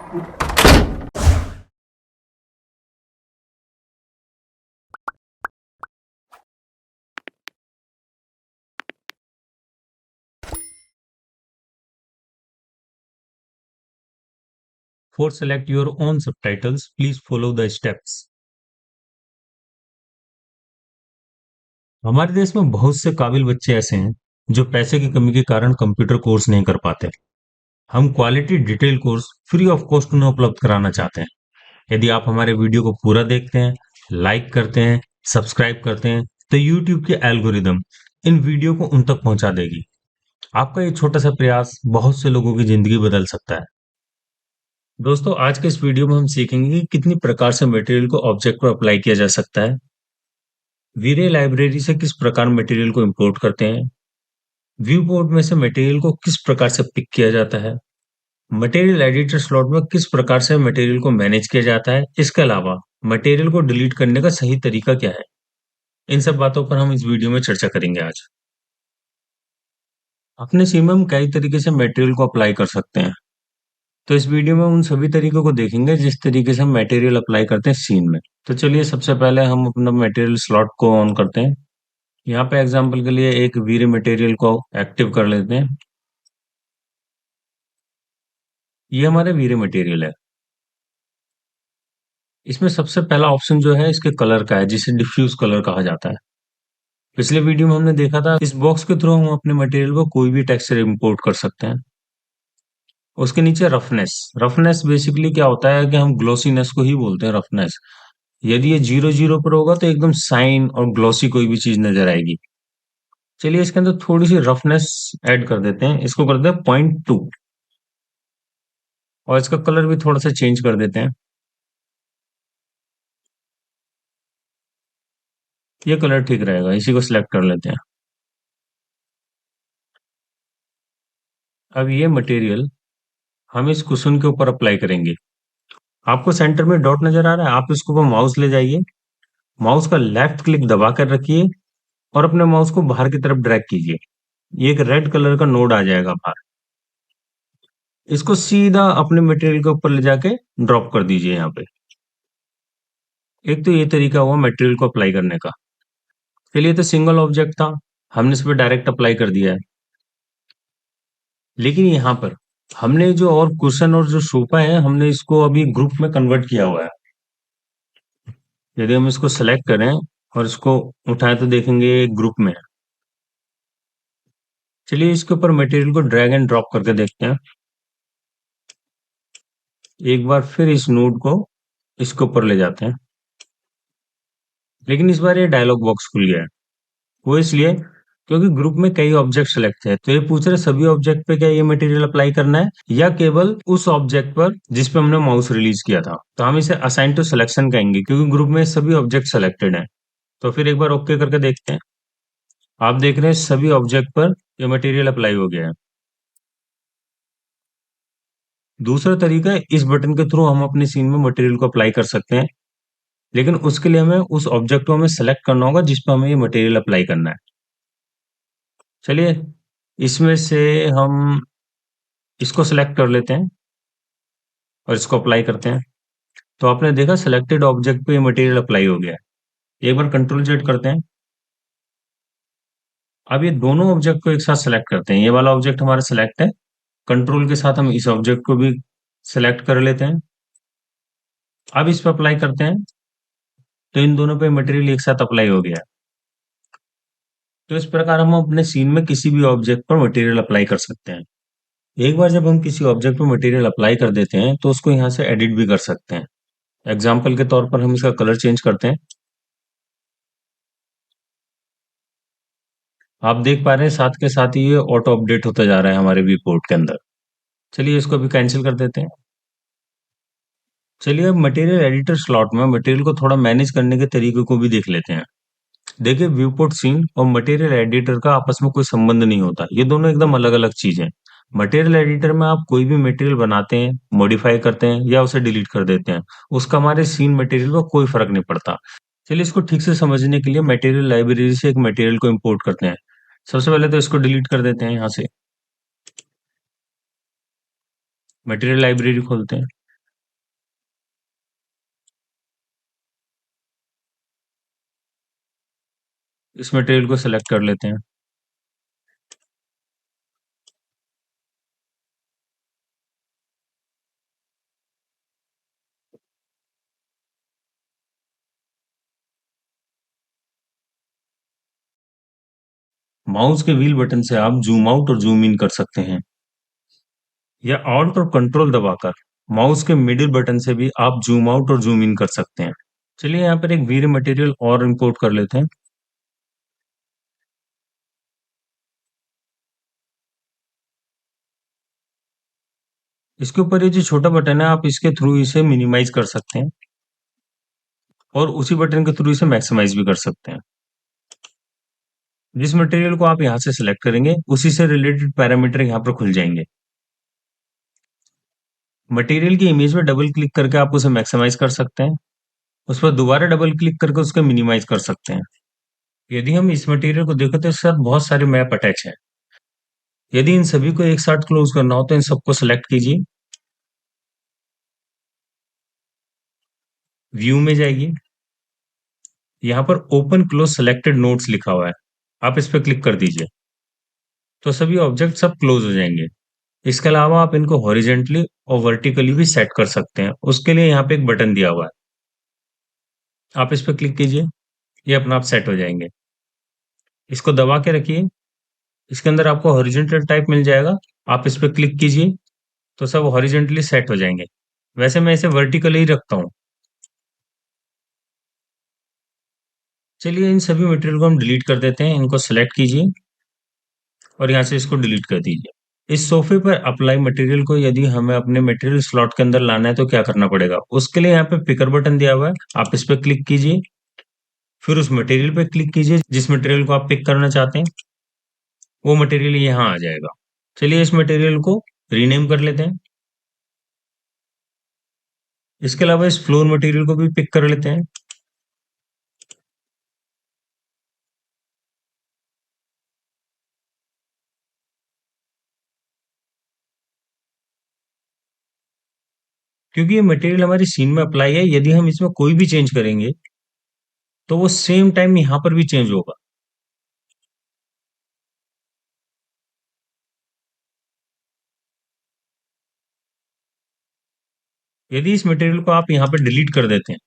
For select your own subtitles, please follow the steps. हमारे देश में बहुत से काबिल बच्चे ऐसे हैं जो पैसे की कमी के कारण कंप्यूटर कोर्स नहीं कर पाते। हम quality detail course free of cost उन्हें उपलब्ध कराना चाहते हैं। यदि आप हमारे वीडियो को पूरा देखते हैं, लाइक करते हैं, सब्सक्राइब करते हैं, तो यूट्यूब की एल्गोरिदम इन वीडियो को उन तक पहुंचा देगी। आपका ये छोटा सा प्रयास बहुत से लोगों की जिंदगी बदल सकता है। दोस्तों, आज के इस वीडियो में हम सीखेंगे कि कितनी प्रकार से मटेरियल को ऑब्जेक्ट पर अप्लाई किया जा सकता है। वीरे लाइब्रेरी से किस प्रकार मटेरियल को इंपोर्ट करते हैं। व्यू पोर्ट में से मटेरियल को किस प्रकार से पिक किया जाता है। मटेरियल एडिटर स्लॉट में किस प्रकार से मटेरियल को मैनेज किया जाता है। इसके अलावा मटेरियल को डिलीट करने का सही तरीका क्या है। इन सब बातों पर हम इस वीडियो में चर्चा करेंगे आज। अपने सीन में हम कई तरीके से मटेरियल को अप्लाई कर सकते हैं। तो इस वीडियो में उन सभी तरीकों को देखेंगे जिस तरीके से हम मटेरियल अप्लाई करते हैं सीन में। तो चलिए सबसे पहले हम अपना मटेरियल स्लॉट को ऑन करते हैं। यहाँ पे एग्जांपल के लिए एक वीरे मटेरियल को एक्टिव कर लेते हैं। ये हमारे वीरे मटेरियल है। इसमें सबसे पहला ऑप्शन जो है इसके कलर का है, जिसे डिफ्यूज कलर कहा जाता है। पिछले वीडियो में हमने देखा था इस बॉक्स के थ्रू हम अपने मटेरियल को कोई भी टेक्सचर इंपोर्ट कर सकते हैं। उसके नीचे रफनेस। रफनेस बेसिकली क्या होता है कि हम ग्लोसीनेस को ही बोलते हैं रफनेस। यदि ये 0 0 पर होगा तो एकदम साइन और ग्लॉसी कोई भी चीज नजर आएगी। चलिए इसके अंदर थोड़ी सी रफनेस ऐड कर देते हैं, इसको कर देते हैं 0.2 और इसका कलर भी थोड़ा सा चेंज कर देते हैं। ये कलर ठीक रहेगा, इसी को सिलेक्ट कर लेते हैं। अब ये मटेरियल हम इस कुशन के ऊपर अप्लाई करेंगे। आपको सेंटर में डॉट नजर आ रहा है, आप इसके ऊपर माउस ले जाइए, माउस का लेफ्ट क्लिक दबा कर रखिए और अपने माउस को बाहर की तरफ ड्रैग कीजिए। ये एक रेड कलर का नोड आ जाएगा बाहर। इसको सीधा अपने मटेरियल के ऊपर ले जाके ड्रॉप कर दीजिए यहाँ पे। एक तो ये तरीका हुआ मटेरियल को अप्लाई करने का। चलिए तो सिंगल ऑब्जेक्ट था, हमने इस पर डायरेक्ट अप्लाई कर दिया है। लेकिन यहाँ पर हमने जो और कुशन और जो सोफा है हमने इसको अभी ग्रुप में कन्वर्ट किया हुआ है। यदि हम इसको सेलेक्ट करें और इसको उठाएं तो देखेंगे ग्रुप में है। चलिए इसके ऊपर मटेरियल को ड्रैग एंड ड्रॉप करके देखते हैं। एक बार फिर इस नोड को इसके ऊपर ले जाते हैं, लेकिन इस बार ये डायलॉग बॉक्स खुल गया है। वो इसलिए क्योंकि ग्रुप में कई ऑब्जेक्ट सेलेक्ट है, तो ये पूछ रहे सभी ऑब्जेक्ट पे क्या ये मटेरियल अप्लाई करना है या केवल उस ऑब्जेक्ट पर जिस पे हमने माउस रिलीज किया था। तो हम इसे असाइन टू सिलेक्शन कहेंगे क्योंकि ग्रुप में सभी ऑब्जेक्ट सेलेक्टेड हैं। तो फिर एक बार ओके करके देखते हैं। आप देख रहे हैं सभी ऑब्जेक्ट पर ये मटेरियल अप्लाई हो गया है। दूसरा तरीका है इस बटन के थ्रू हम अपने सीन में मटेरियल को अप्लाई कर सकते हैं, लेकिन उसके लिए हमें उस ऑब्जेक्ट को हमें सेलेक्ट करना होगा जिस पर हमें ये मटेरियल अप्लाई करना है। चलिए इसमें से हम इसको सेलेक्ट कर लेते हैं और इसको अप्लाई करते हैं। तो आपने देखा सिलेक्टेड ऑब्जेक्ट पे ये मटेरियल अप्लाई हो गया है। एक बार कंट्रोल जेड करते हैं। अब ये दोनों ऑब्जेक्ट को एक साथ सेलेक्ट करते हैं। ये वाला ऑब्जेक्ट हमारा सेलेक्ट है, कंट्रोल के साथ हम इस ऑब्जेक्ट को भी सेलेक्ट कर लेते हैं। अब इस पर अप्लाई करते हैं तो इन दोनों पे मटेरियल एक साथ अप्लाई हो गया है। तो इस प्रकार हम अपने सीन में किसी भी ऑब्जेक्ट पर मटेरियल अप्लाई कर सकते हैं। एक बार जब हम किसी ऑब्जेक्ट पर मटेरियल अप्लाई कर देते हैं तो उसको यहाँ से एडिट भी कर सकते हैं। एग्जाम्पल के तौर पर हम इसका कलर चेंज करते हैं। आप देख पा रहे हैं साथ के साथ ही ये ऑटो अपडेट होता जा रहा है हमारे व्यू पोर्ट के अंदर। चलिए इसको भी कैंसिल कर देते हैं। चलिए अब मटेरियल एडिटर स्लॉट में मटेरियल को थोड़ा मैनेज करने के तरीके को भी देख लेते हैं। देखिए व्यूपोर्ट सीन और मटेरियल एडिटर का आपस में कोई संबंध नहीं होता, ये दोनों एकदम अलग अलग चीजें हैं। मटेरियल एडिटर में आप कोई भी मटेरियल बनाते हैं, मॉडिफाई करते हैं या उसे डिलीट कर देते हैं, उसका हमारे सीन मटेरियल को कोई फर्क नहीं पड़ता। चलिए इसको ठीक से समझने के लिए मटेरियल लाइब्रेरी से एक मटेरियल को इंपोर्ट करते हैं। सबसे पहले तो इसको डिलीट कर देते हैं। यहाँ से मटेरियल लाइब्रेरी खोलते हैं। इस मटेरियल को सिलेक्ट कर लेते हैं। माउस के व्हील बटन से आप जूम आउट और जूम इन कर सकते हैं, या ऑल्ट और कंट्रोल दबाकर माउस के मिडिल बटन से भी आप जूम आउट और जूम इन कर सकते हैं। चलिए यहाँ पर एक वीर मटेरियल और इंपोर्ट कर लेते हैं। इसके ऊपर ये जो छोटा बटन है, आप इसके थ्रू इसे मिनिमाइज कर सकते हैं और उसी बटन के थ्रू इसे मैक्सिमाइज भी कर सकते हैं। जिस मटेरियल को आप यहाँ से सिलेक्ट करेंगे, उसी से रिलेटेड पैरामीटर यहाँ पर खुल जाएंगे। मटेरियल की इमेज में डबल क्लिक करके आप उसे मैक्सिमाइज कर सकते हैं, उस पर दोबारा डबल क्लिक करके उसको मिनिमाइज कर सकते हैं। यदि हम इस मटेरियल को देखें तो इसके साथ बहुत सारे मैप अटैच हैं। यदि इन सभी को एक साथ क्लोज करना हो तो इन सबको सेलेक्ट कीजिए, व्यू में जाइए, यहाँ पर ओपन क्लोज सेलेक्टेड नोट्स लिखा हुआ है, आप इस पर क्लिक कर दीजिए तो सभी ऑब्जेक्ट सब क्लोज हो जाएंगे। इसके अलावा आप इनको हॉरिजेंटली और वर्टिकली भी सेट कर सकते हैं, उसके लिए यहाँ पे एक बटन दिया हुआ है, आप इस पर क्लिक कीजिए, ये अपना आप सेट हो जाएंगे। इसको दबा के रखिए, इसके अंदर आपको हॉरिजेंटल टाइप मिल जाएगा, आप इस पर क्लिक कीजिए तो सब हॉरिजेंटली सेट हो जाएंगे। वैसे मैं इसे वर्टिकली ही रखता हूँ। चलिए इन सभी मटेरियल को हम डिलीट कर देते हैं, इनको सेलेक्ट कीजिए और यहाँ से इसको डिलीट कर दीजिए। इस सोफे पर अप्लाई मटेरियल को यदि हमें अपने मटेरियल स्लॉट के अंदर लाना है तो क्या करना पड़ेगा, उसके लिए यहाँ पे पिकर बटन दिया हुआ है, आप इस पर क्लिक कीजिए, फिर उस मटेरियल पे क्लिक कीजिए जिस मटेरियल को आप पिक करना चाहते हैं, वो मटेरियल यहाँ आ जाएगा। चलिए इस मटेरियल को रीनेम कर लेते हैं। इसके अलावा इस फ्लोर मटेरियल को भी पिक कर लेते हैं। क्योंकि ये मटेरियल हमारी सीन में अप्लाई है, यदि हम इसमें कोई भी चेंज करेंगे तो वो सेम टाइम यहाँ पर भी चेंज होगा। यदि इस मटेरियल को आप यहाँ पर डिलीट कर देते हैं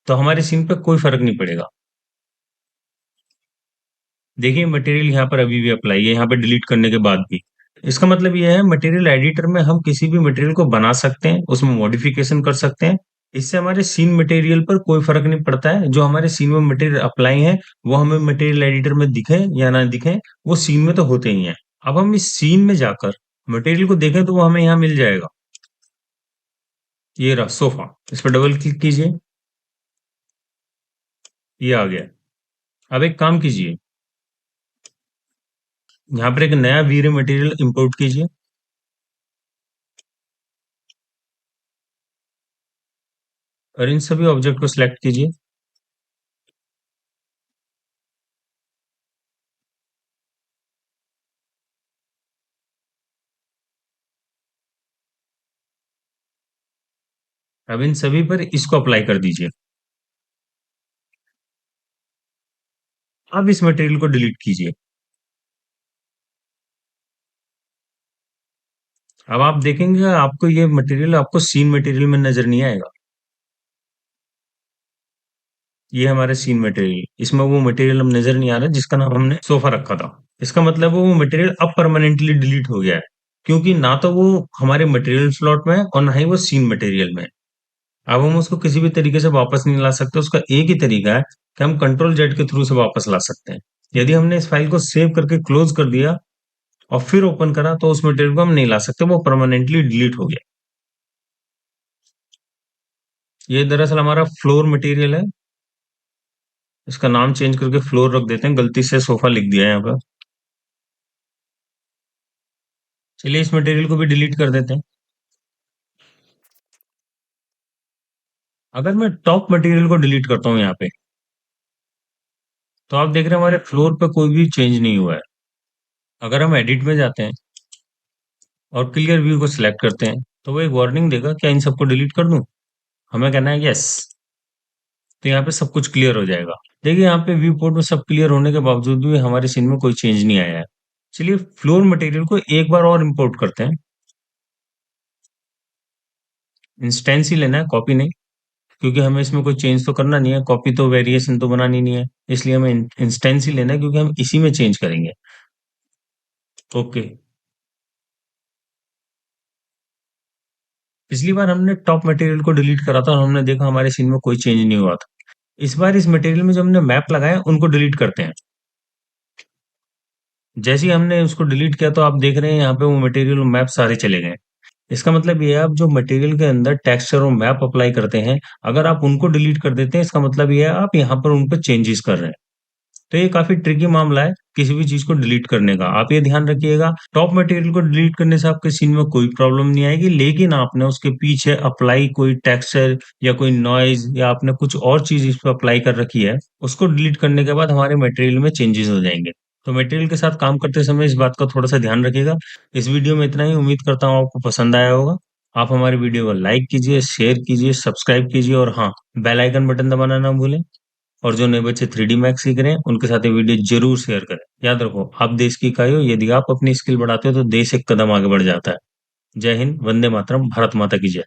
तो हमारे सीन पे कोई फर्क नहीं पड़ेगा। देखिए मटेरियल यहाँ पर अभी भी अप्लाई है, यहाँ पे डिलीट करने के बाद भी। इसका मतलब ये है मटेरियल एडिटर में हम किसी भी मटेरियल को बना सकते हैं, उसमें मॉडिफिकेशन कर सकते हैं। इससे हमारे सीन मटेरियल पर कोई फर्क नहीं पड़ता है, जो हमारे सीन में मटेरियल अप्लाई है वो हमें मटेरियल एडिटर में दिखे या ना दिखे, वो सीन में तो होते ही हैं। अब हम इस सीन में जाकर मटेरियल को देखें तो वो हमें यहाँ मिल जाएगा। ये रहा सोफा, इस पर डबल क्लिक कीजिए, ये आ गया। अब एक काम कीजिए, यहाँ पर एक नया वीरे मटेरियल इंपोर्ट कीजिए और इन सभी ऑब्जेक्ट को सिलेक्ट कीजिए। अब इन सभी पर इसको अप्लाई कर दीजिए। अब इस मटेरियल को डिलीट कीजिए। अब आप देखेंगे आपको ये मटेरियल आपको सीन मटेरियल में नजर नहीं आएगा। ये हमारे सीन मटेरियल, इसमें वो मटेरियल हम नजर नहीं आ रहा जिसका नाम हमने सोफा रखा था। इसका मतलब वो मटेरियल अब परमानेंटली डिलीट हो गया है, क्योंकि ना तो वो हमारे मटेरियल स्लॉट में है और ना ही वो सीन मटेरियल में है। अब हम उसको किसी भी तरीके से वापस नहीं ला सकते, उसका एक ही तरीका है कि हम कंट्रोल जेड के थ्रू से वापस ला सकते हैं। यदि हमने इस फाइल को सेव करके क्लोज कर दिया और फिर ओपन करा तो उस मटेरियल को हम नहीं ला सकते, वो परमानेंटली डिलीट हो गया। ये दरअसल हमारा फ्लोर मटेरियल है, इसका नाम चेंज करके फ्लोर रख देते हैं, गलती से सोफा लिख दिया है यहाँ पर। चलिए इस मटेरियल को भी डिलीट कर देते हैं। अगर मैं टॉप मटेरियल को डिलीट करता हूँ यहाँ पे, तो आप देख रहे हैं हमारे फ्लोर पे कोई भी चेंज नहीं हुआ है। अगर हम एडिट में जाते हैं और क्लियर व्यू को सिलेक्ट करते हैं तो वो एक वार्निंग देगा, क्या इन सबको डिलीट कर दूं? हमें कहना है यस। तो यहाँ पे सब कुछ क्लियर हो जाएगा। देखिए यहाँ पे व्यू पोर्ट में सब क्लियर होने के बावजूद भी हमारे सीन में कोई चेंज नहीं आया है। चलिए फ्लोर मटेरियल को एक बार और इंपोर्ट करते हैं। इंस्टेंस ही लेना है, कॉपी नहीं, क्योंकि हमें इसमें कोई चेंज तो करना नहीं है, कॉपी तो वेरिएशन तो बनानी नहीं है, इसलिए हमें इंस्टेंस ही लेना है क्योंकि हम इसी में चेंज करेंगे। ओके। पिछली बार हमने टॉप मटेरियल को डिलीट करा था और हमने देखा हमारे सीन में कोई चेंज नहीं हुआ था। इस बार इस मटेरियल में जो हमने मैप लगाए उनको डिलीट करते हैं। जैसे ही हमने उसको डिलीट किया तो आप देख रहे हैं यहाँ पे वो मटेरियल और मैप सारे चले गए। इसका मतलब ये है आप जो मटेरियल के अंदर टेक्सचर और मैप अप्लाई करते हैं, अगर आप उनको डिलीट कर देते हैं इसका मतलब ये है आप यहाँ पर उन पे चेंजेस कर रहे हैं। तो ये काफी ट्रिकी मामला है किसी भी चीज को डिलीट करने का। आप ये ध्यान रखिएगा, टॉप मटेरियल को डिलीट करने से आपके सीन में कोई प्रॉब्लम नहीं आएगी, लेकिन आपने उसके पीछे अप्लाई कोई टेक्सचर या कोई नॉइज या आपने कुछ और चीज इस पर अप्लाई कर रखी है, उसको डिलीट करने के बाद हमारे मटेरियल में चेंजेस हो जाएंगे। तो मटेरियल के साथ काम करते समय इस बात का थोड़ा सा ध्यान रखिएगा। इस वीडियो में इतना ही, उम्मीद करता हूँ आपको पसंद आया होगा। आप हमारे वीडियो को लाइक कीजिए, शेयर कीजिए, सब्सक्राइब कीजिए और हाँ, बेल आइकन बटन दबाना ना भूलें। और जो नए बच्चे 3D मैक्स सीख रहे हैं उनके साथ ये वीडियो जरूर शेयर करें। याद रखो, आप देश की इकाई हो, यदि आप अपनी स्किल बढ़ाते हो तो देश एक कदम आगे बढ़ जाता है। जय हिंद, वंदे मातरम, भारत माता की जय।